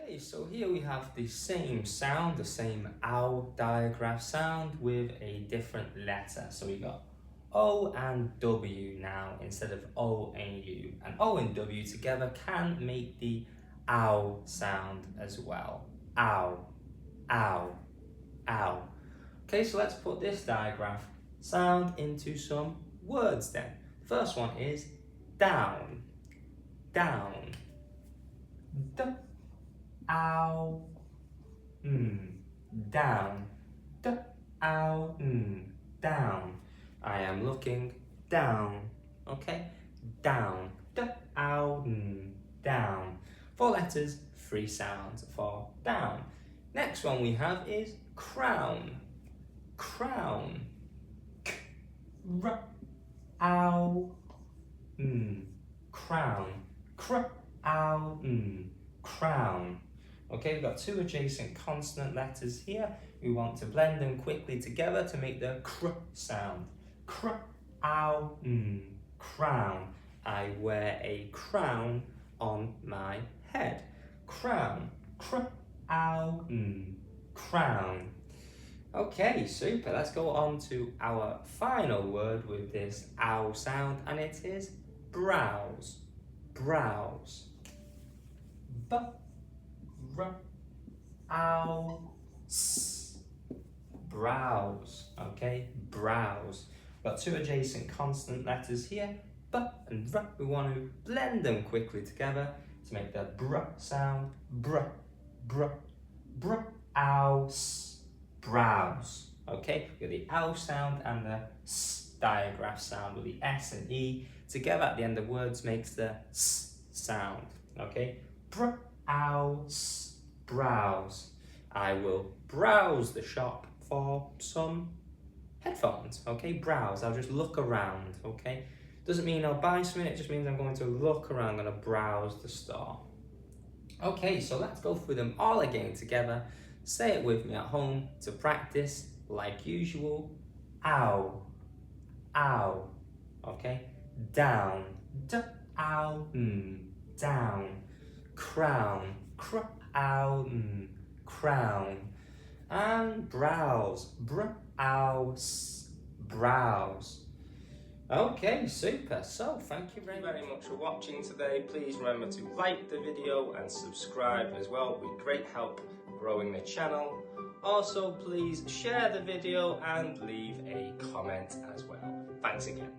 Okay, so here we have the same sound, the same ow digraph sound with a different letter. So we got O and W now instead of O and U. And O and W together can make the ow sound as well. Ow, ow, ow. Okay, so let's put this digraph sound into some words then. First one is down, down. D, ow, down. D, ow, down. I am looking down. Okay, down. D, ow, down. 4 letters, 3 sounds for down. Next one we have is crown. Crown. K, r, ow, crown. Cr, ow, crown. Okay, we've got 2 adjacent consonant letters here. We want to blend them quickly together to make the cr sound. Cr, ow, crown. I wear a crown on my head. Crown. Cr, ow, crown. Okay, super. Let's go on to our final word with this ow sound, and it is browse. Browse. B, r, ow, s. Browse. Okay, browse. We've got 2 adjacent consonant letters here, b and r. We want to blend them quickly together to make the br sound. Br, br, br, ow, s. Browse. Okay, with the ow sound and the s digraph sound with the s and e together at the end of words makes the s sound. Okay, browse, browse. I will browse the shop for some headphones. Okay, browse. I'll just look around. Okay, doesn't mean I'll buy something. It just means I'm going to look around. I'm going to browse the store. Okay, so let's go through them all again together. Say it with me at home to practice like usual. Ow, ow. Okay, down, d, ow, down. Crown, cr, ow, crown. And browse, br, ow, s, browse. Okay, super. So thank you very much for watching today. Please remember to like the video and subscribe as well. It would be great help growing the channel. Also, please share the video and leave a comment as well. Thanks again.